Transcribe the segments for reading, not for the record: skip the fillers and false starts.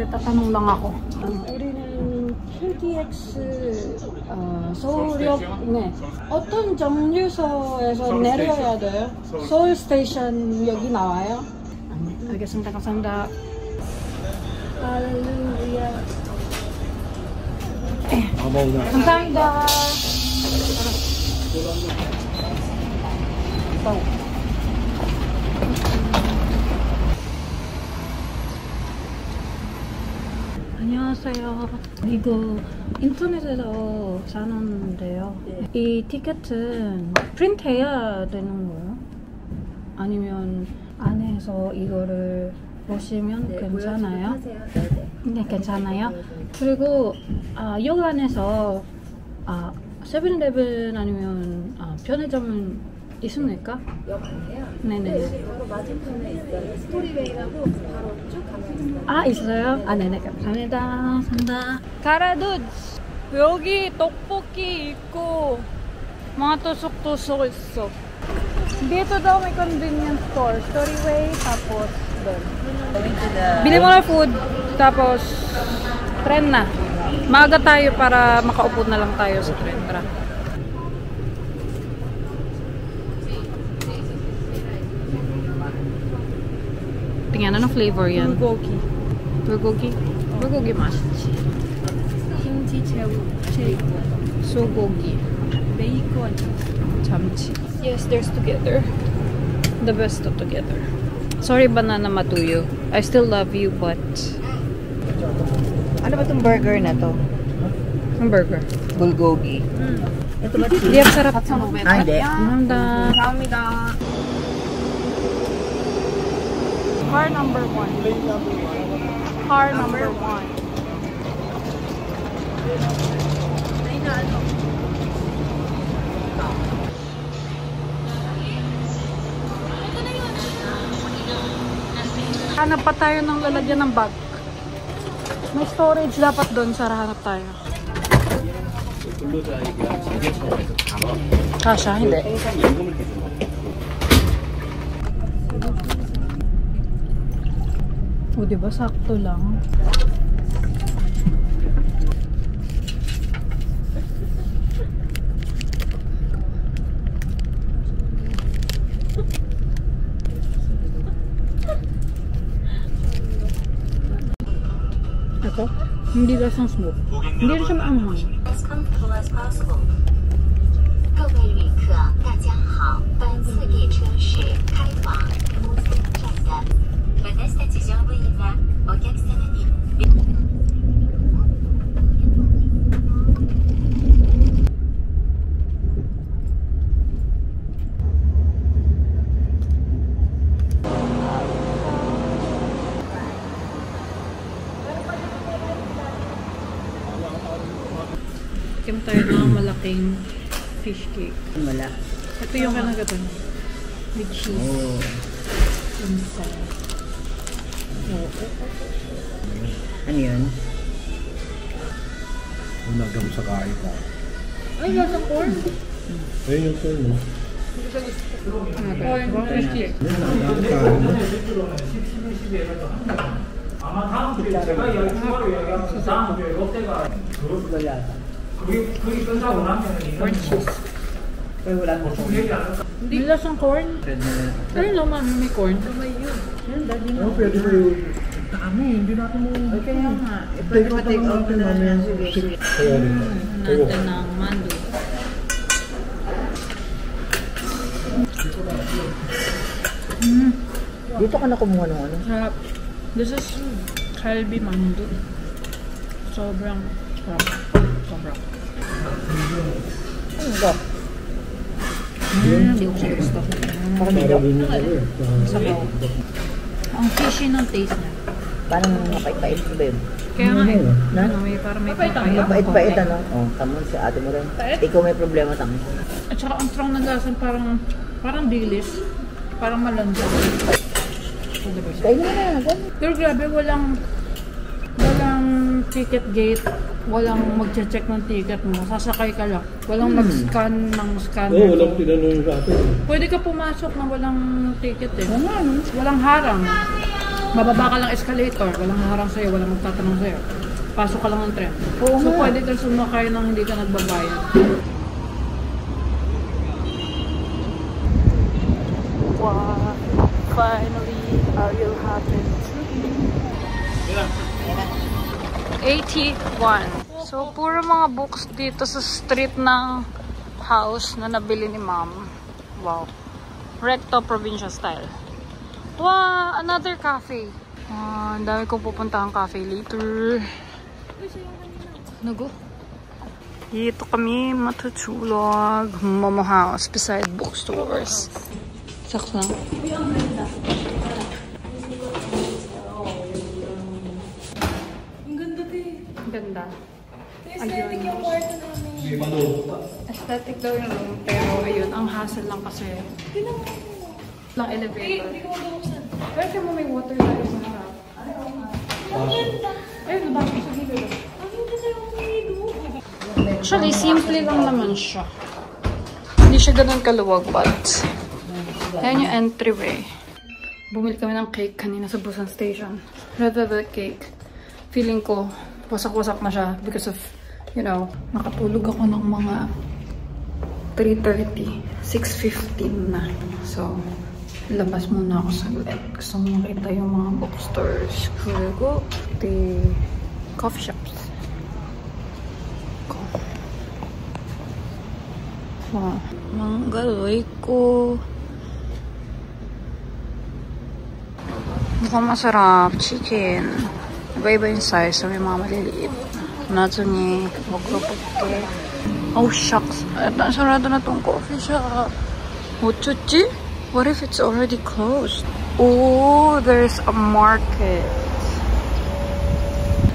tatanong lang ako. 우리는 KTX 서울역 네. 어떤 정류소에서 내려야 돼요? 서울 스테이션역이 나와요? 알겠습니다. 감사합니다. 할렐루야. 감사합니다. 안녕하세요. 이거 인터넷에서 사놨는데요. 이 티켓은 프린트해야 되는 거예요? 아니면 안에서 이거를 보시면 괜찮아요? 네, 괜찮아요. 그리고 역 안에서 세븐일레븐 아니면 편의점은 있습니까? 역 안에요? 네네. 네, 바로 맞은편에 있어요. 스토리웨이라고 바로 쭉 가면 있어요? 네네. 감사합니다. 감사합니다. 가라두ds! 여기 떡볶이 있고 mga tusok-tusok 있어. Dito daw may convenience store. Storyway, tapos doon. Bili mo na food, tapos tren na. Maaga tayo para makaupo na lang tayo sa tren. Tara. Tingnan, anong flavor yan? 불고기. 불고기? 불고기 맛있지. 김치 채이고. 소고기. 베이컨. 참치. Yes, there's together. The best of together. Sorry, Banana Matuyo. I still love you, but... Ano ba itong burger na to? Ang burger. Bulgogi. Ito ba cheese? Hindi, ang sarap. Hindi. 감사합니다. Car number 1. Car number 1. Hanap pa tayo ng lalagyan ng bag. May storage dapat doon, sa hanap tayo. Kasha, hindi. O, diba? Sakto lang. Ito? Hindi lasang smoke. Hindi rin siya maanghang. As comfortable as possible. 各位旅客，大家好，本次列车是开往木村站的。私たち乗務員はお客様に。Kim tayo ng malaking fish cake. Wala. Ito yung kanagatan. With cheese. Oh. Inside. Ano yun? Unagam sa kain ka. Ay, lasang corn. Ayun yung corn, no? Corn fish cake. Corn cheese. Pero wala mo siya. May lasang corn. Ayun lang, mami, may corn. Oh, pwede mo yung... Dami, hindi natin mo... Okay, kaya nga. Pwede pa-take out na namin. Sige. Natin ng mando. Dito ka na kumuha ng ano? Sarap. This is kalbi mando. Sobrang sarap. Sobrang. Ano ba? Hindi ko siya gusto. Parang dito. Sabaw. Ang fishy ng taste niya. Parang mapait-pait ba yun? Kaya nga eh. Parang may papaya. Mapait-pait ano? Oh, tamo si ate mo rin. Ikaw may problema tamo. At saka ang strong ng lasan parang dilis. Parang malanda. Kaya mo na. Pero grabe, walang ticket gate. Walang mag-check ng ticket mo. Sasakay ka lang. Walang mag-scan ng scanner. Oo, walang tinanong sa atin. Pwede ka pumasok na walang ticket eh. Walang harang. Bababa ka lang escalator, walang harang sa'yo, walang magtatanong sa'yo. Pasok ka lang ng tren. So, pwede ka sumakay nang hindi ka nagbabayad. Wow, finally, I will happen. 81. So, puro mga books dito sa street ng house na nabili ni mom. Wow. Recto provincial style. Wow, another cafe. Ang dami kong pupuntahang cafe later. Nago. Dito kami matutulog. Momo House beside bookstores. Saksa. Ganda. Aesthetic yung kwarto namin. Aesthetic daw yung room, pero ayun, ang hassle lang kasi. Lang elevator. Hindi ko mabuksan. Pwede mo may water tayo sa harap. Ayun, nabasa sa gilid. Actually, simple lang naman siya. Hindi siya ganun kaluwag, but ayan yung entryway. Bumili kami ng cake kanina sa Busan Station. Red velvet cake. Feeling ko, wasak-wasak na siya because of, you know, nakatulog ako ng mga 3:30, 6:15 na. So, labas muna ako saglit. Gusto mo makita yung mga bookstores. Here we go. The coffee shops. Go. Wow. Manggaloy ko. Mukhang masarap. Chicken. Iba-iba yung size. So, may mga maliliit. Natsuni. Wagro-pukke. Oh, shucks. Sarado na tong coffee shop. Ochuchi? What if it's already closed? Oh, there's a market.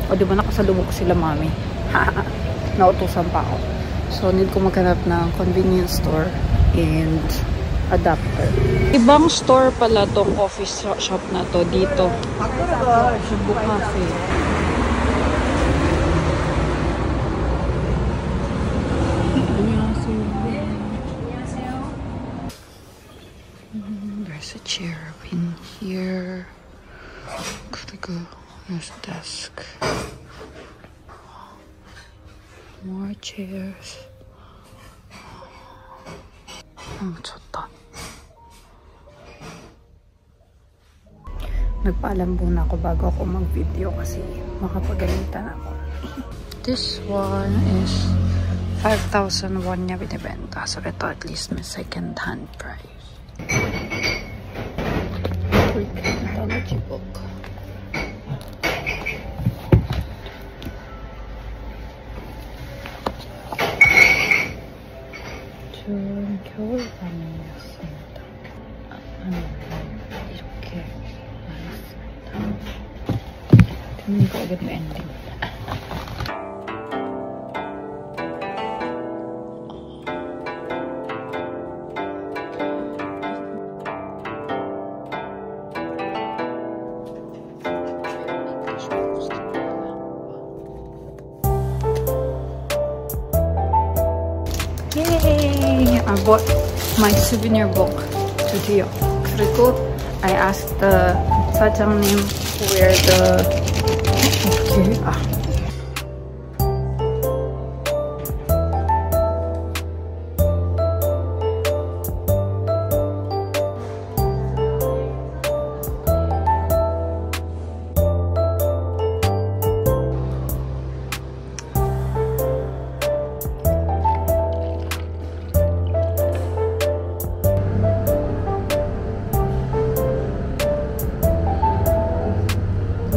O, diba nakasalubog sila, mami? Nautusan pa ako. So, need ko maghanap ng convenience store and adapter. Ibang store pala tong coffee shop na to dito. Cebu Cafe. There's a chair in here. Gotta go. There's a desk. More chairs. 좋다. Nagpaalam muna ako bago ako mag-video kasi makapagalitan ako. This one is 5,000 won niya binibenta. So ito at least may second hand price. Greek mythology book. 좀 겨울밤이었습니다. 이렇게 많았습니다. 이거 어렵네 엔딩. Yay! I bought my souvenir book to Gio. 그리고 I asked the 사장님 where the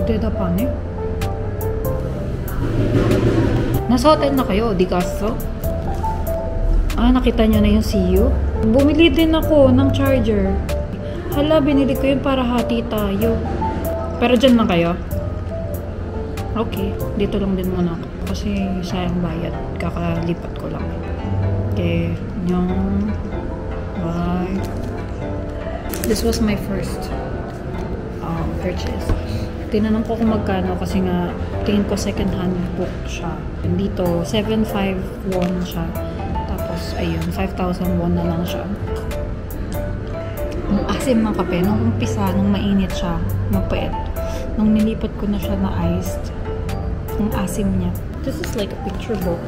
대답하네. Nasa hotel na kayo, di kaso? Ah, nakita nyo na yung CU? Bumili din ako ng charger. Hala, binili ko yun para hati tayo. Pero dyan lang kayo? Okay, dito lang din muna ako. Kasi sayang bayad. Kakalipat ko lang. Okay, yung... Bye. This was my first purchase. Tinanong ko kung magkano kasi nga tingin ko second hand book siya. Dito 7,500 won siya. Tapos ayun, 5,000 won na lang siya. Ang asim ng kape. Nung umpisa, nung mainit siya, mapait. Nung nilipat ko na siya na iced, yung asim niya. This is like a picture book.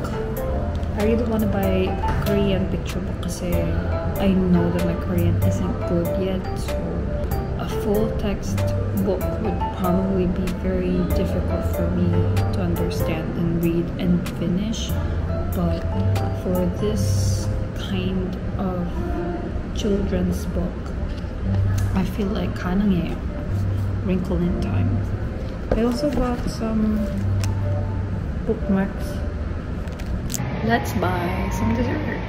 I really want to buy a Korean picture book kasi I know that my Korean isn't good yet. So a full text book would probably be very difficult for me to understand and read and finish. But for this kind of children's book, I feel like kanangyeyo. Wrinkle in Time. I also bought some bookmarks. Let's buy some dessert.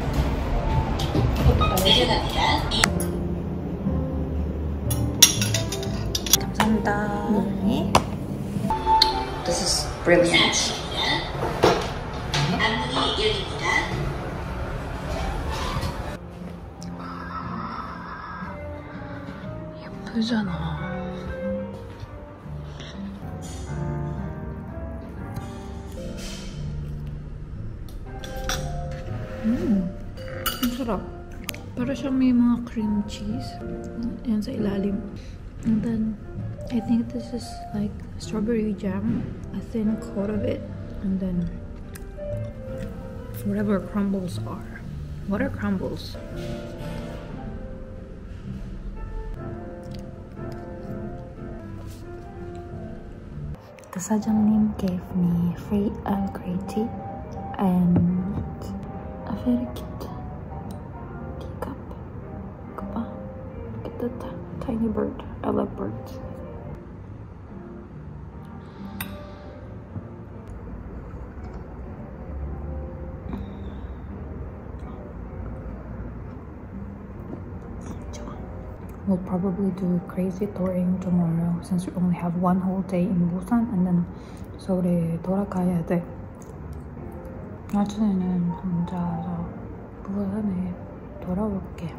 감사합니다. This is brilliant. 예쁘잖아. Ang sarap. Para siyang may mga cream cheese. Yan sa ilalim. And then, I think this is like strawberry jam. A thin coat of it. And then, whatever crumbles are. What are crumbles? The 사장님 gave me free Earl Grey tea and a very cute teacup. Look at the tiny bird. I love birds. We'll probably do crazy touring tomorrow since we only have one whole day in Busan and then 서울에 돌아가야 돼. 나중에는 혼자서 부산에 돌아올게.